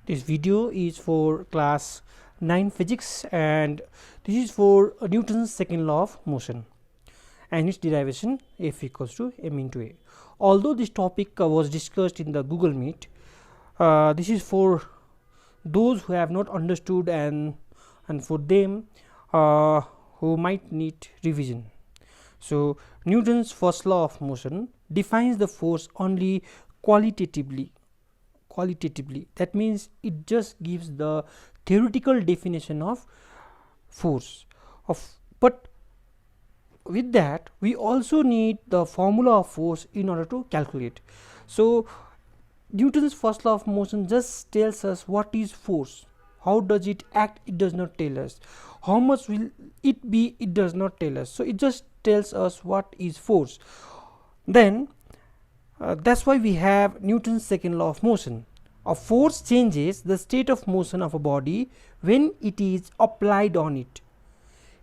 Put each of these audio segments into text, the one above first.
This video is for class 9 physics, and this is for Newton's second law of motion and its derivation F equals to m into a. Although this topic was discussed in the Google Meet, this is for those who have not understood and for them who might need revision. So, Newton's first law of motion defines the force only qualitatively. That means it just gives the theoretical definition of force but with that we also need the formula of force in order to calculate. So Newton's first law of motion just tells us what is force. How does it act? It does not tell us. How much will it be? It does not tell us. So it just tells us what is force. Then that's why we have Newton's second law of motion. A force changes the state of motion of a body when it is applied on it.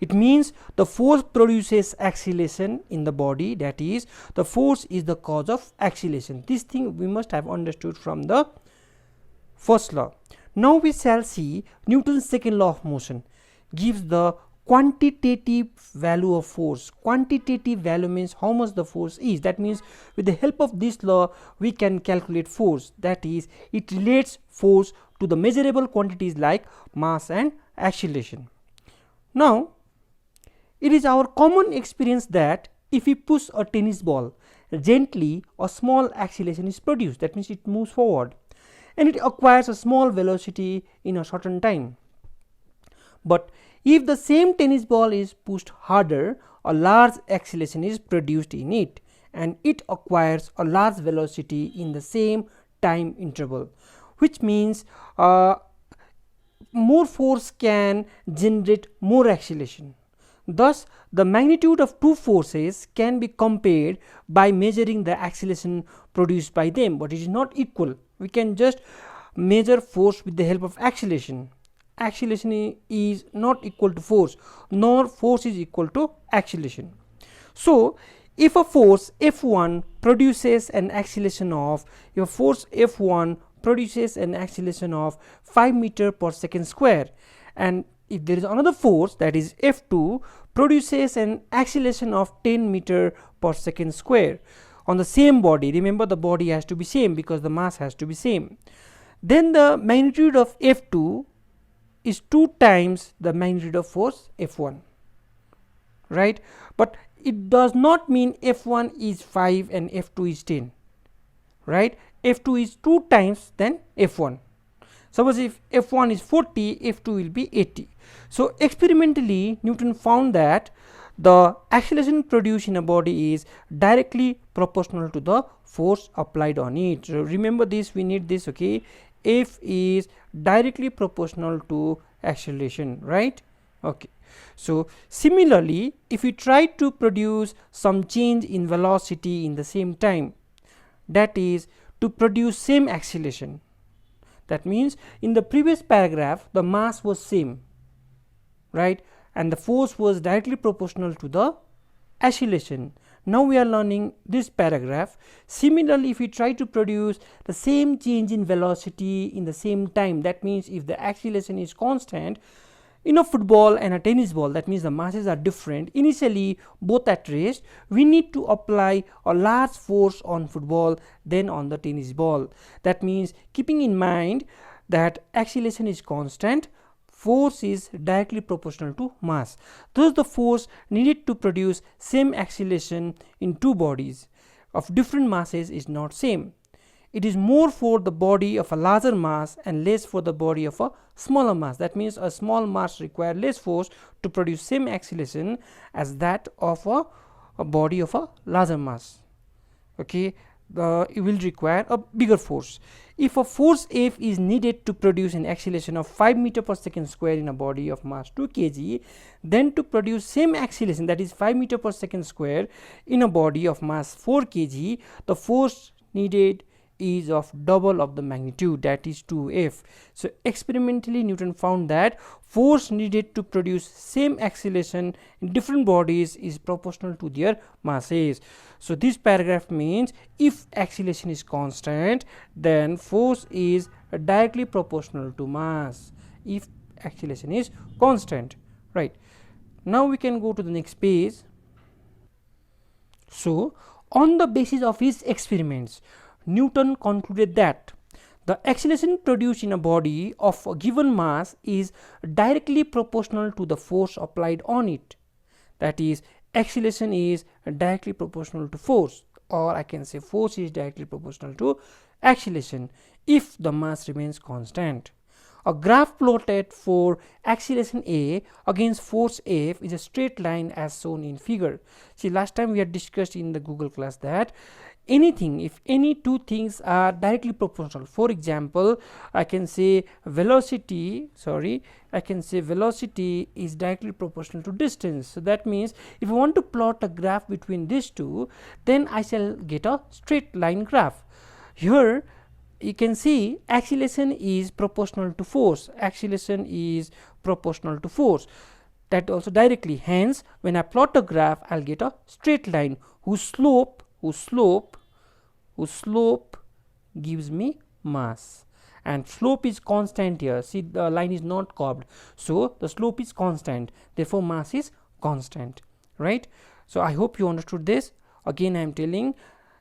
It means the force produces acceleration in the body, that is, the force is the cause of acceleration. This thing we must have understood from the first law. Now we shall see Newton's second law of motion gives the quantitative value of force. Quantitative value means how much the force is. That means with the help of this law we can calculate force, that is, it relates force to the measurable quantities like mass and acceleration. Now it is our common experience that if we push a tennis ball gently, a small acceleration is produced. That means it moves forward and it acquires a small velocity in a certain time. But if the same tennis ball is pushed harder, a large acceleration is produced in it and it acquires a large velocity in the same time interval, which means more force can generate more acceleration. Thus, the magnitude of two forces can be compared by measuring the acceleration produced by them, but it is not equal. We can just measure force with the help of acceleration. Acceleration is not equal to force, nor force is equal to acceleration. So if a force F1 produces an acceleration of 5 meter per second square, and if there is another force, that is F2, produces an acceleration of 10 meter per second square on the same body, remember the body has to be same because the mass has to be same, then the magnitude of F2 is 2 times the magnitude of force F1, right? But it does not mean F1 is 5 and F2 is 10, right? F2 is 2 times than F1. Suppose if F1 is 40, F2 will be 80. So experimentally Newton found that the acceleration produced in a body is directly proportional to the force applied on it. So remember this, we need this, okay? F is directly proportional to acceleration, right? Okay. So similarly, if we try to produce some change in velocity in the same time, that is to produce same acceleration, that means in the previous paragraph the mass was same, right, and the force was directly proportional to the acceleration. Now we are learning this paragraph. Similarly, if we try to produce the same change in velocity in the same time, that means if the acceleration is constant in a football and a tennis ball, that means the masses are different, initially both at rest, we need to apply a large force on football than on the tennis ball. That means keeping in mind that acceleration is constant, force is directly proportional to mass. Thus the force needed to produce same acceleration in two bodies of different masses is not same. It is more for the body of a larger mass and less for the body of a smaller mass. That means a small mass requires less force to produce same acceleration as that of a body of a larger mass. Okay, it will require a bigger force. If a force F is needed to produce an acceleration of 5 meter per second square in a body of mass 2 kg, then to produce same acceleration, that is 5 meter per second square in a body of mass 4 kg, the force needed is of double of the magnitude, that is 2F. So experimentally Newton found that force needed to produce same acceleration in different bodies is proportional to their masses. So this paragraph means if acceleration is constant, then force is directly proportional to mass if acceleration is constant, right. Now we can go to the next page. So on the basis of his experiments, Newton concluded that the acceleration produced in a body of a given mass is directly proportional to the force applied on it. That is, acceleration is directly proportional to force, or I can say force is directly proportional to acceleration if the mass remains constant. A graph plotted for acceleration A against force F is a straight line as shown in figure. See, last time we had discussed in the Google class that anything, if any two things are directly proportional, for example, I can say velocity is directly proportional to distance. So that means if I want to plot a graph between these two, then I shall get a straight line graph. Here you can see acceleration is proportional to force, that also directly. Hence when I plot a graph, I'll get a straight line whose slope gives me mass, and slope is constant here. See, the line is not curved, so the slope is constant, therefore mass is constant, right. So I hope you understood this. Again I am telling,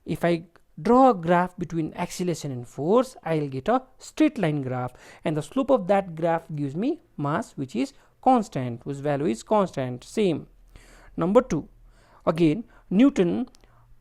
if I draw a graph between acceleration and force, I will get a straight line graph, and the slope of that graph gives me mass, which is constant, whose value is constant. Same. Number 2, again Newton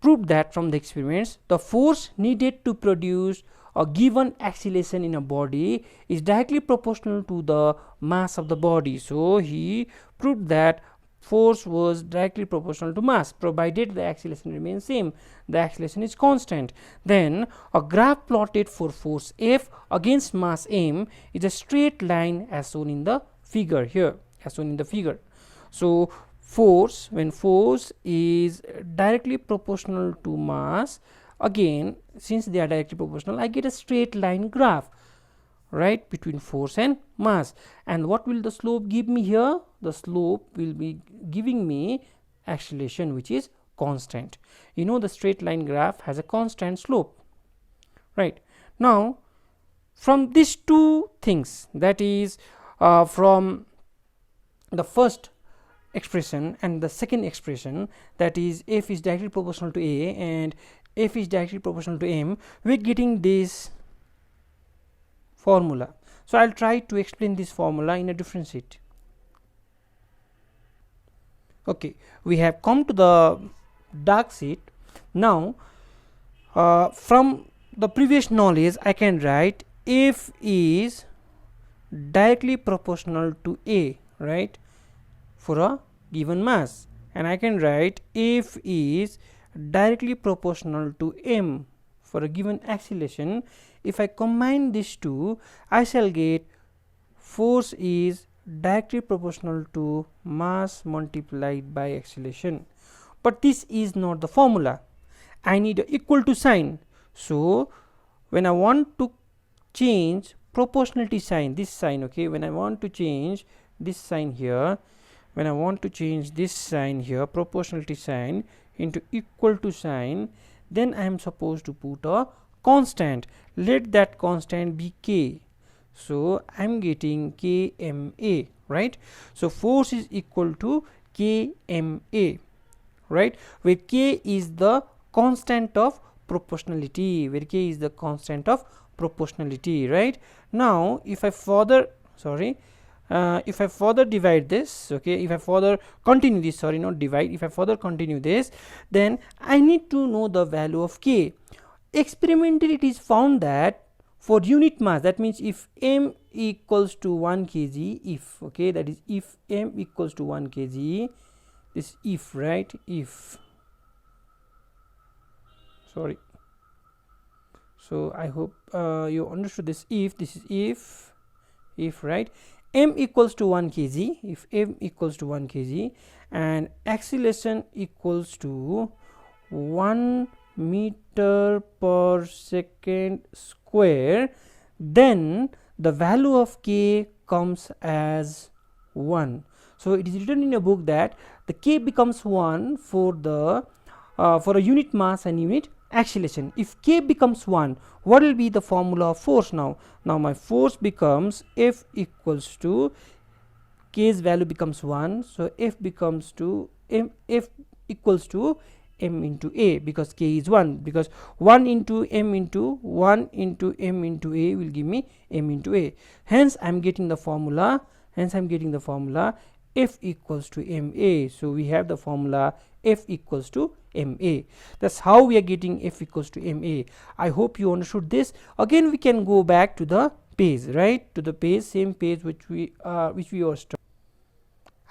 proved that from the experiments the force needed to produce a given acceleration in a body is directly proportional to the mass of the body. So he proved that force was directly proportional to mass provided the acceleration remains same, the acceleration is constant. Then a graph plotted for force F against mass m is a straight line as shown in the figure here, So force, when force is directly proportional to mass, again since they are directly proportional, I get a straight line graph, right, between force and mass. And what will the slope give me here? The slope will be giving me acceleration, which is constant. You know, the straight line graph has a constant slope, right. Now from these two things, that is from the first expression and the second expression, that is F is directly proportional to A and F is directly proportional to M, we are getting this formula. So I'll try to explain this formula in a different sheet. Okay, we have come to the dark sheet. Now from the previous knowledge, I can write F is directly proportional to A, right, for a given mass, and I can write F is directly proportional to M for a given acceleration. If I combine these two, I shall get force is directly proportional to mass multiplied by acceleration. But this is not the formula, I need a equal to sign. So when I want to change proportionality sign, this sign, okay, when I want to change this sign here, proportionality sign into equal to sign, then I am supposed to put a constant. Let that constant be k. So I am getting kma, right. So force is equal to kma, right, where k is the constant of proportionality, right. Now if I further divide this, okay, if I further continue this, if I further continue this, then I need to know the value of k. Experimentally it is found that for unit mass, that means if m equals to 1 kg, if, okay, that is if m equals to 1 kg, this if, right, if, sorry, so I hope you understood this if, this is if, right, m equals to 1 kg, if m equals to 1 kg and acceleration equals to 1 meter per second square, then the value of k comes as 1. So it is written in a book that the k becomes 1 for the for a unit mass and unit acceleration. If k becomes 1, what will be the formula of force now? Now my force becomes F equals to, k's value becomes 1, so F becomes to F equals to m into a, because k is 1, because 1 into m into 1 into m into a will give me m into a. Hence I am getting the formula, F equals to ma. So we have the formula F equals to ma. That's how we are getting F equals to ma. I hope you understood this. Again we can go back to the page, right, to the page, same page which we were studying.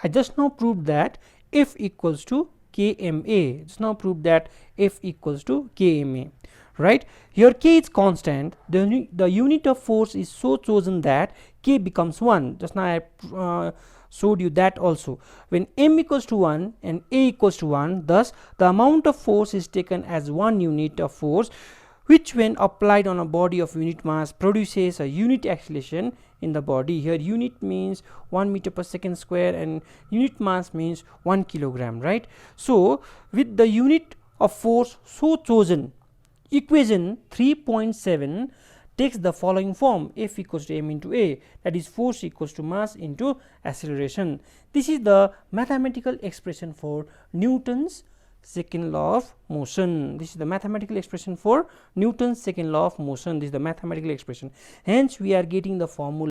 I just now proved that F equals to kma. Just now proved that F equals to kma, right? Here k is constant. The unit of force is so chosen that k becomes 1. Just now I showed you that also. When m equals to 1 and a equals to 1, thus the amount of force is taken as 1 unit of force, which when applied on a body of unit mass produces a unit acceleration in the body. Here unit means 1 meter per second square and unit mass means 1 kilogram, right? So with the unit of force so chosen, equation 3.7 takes the following form: F equals to m into a, that is force equals to mass into acceleration. This is the mathematical expression for Newton's second law of motion. This is the mathematical expression for Newton's second law of motion. This is the mathematical expression. Hence we are getting the formula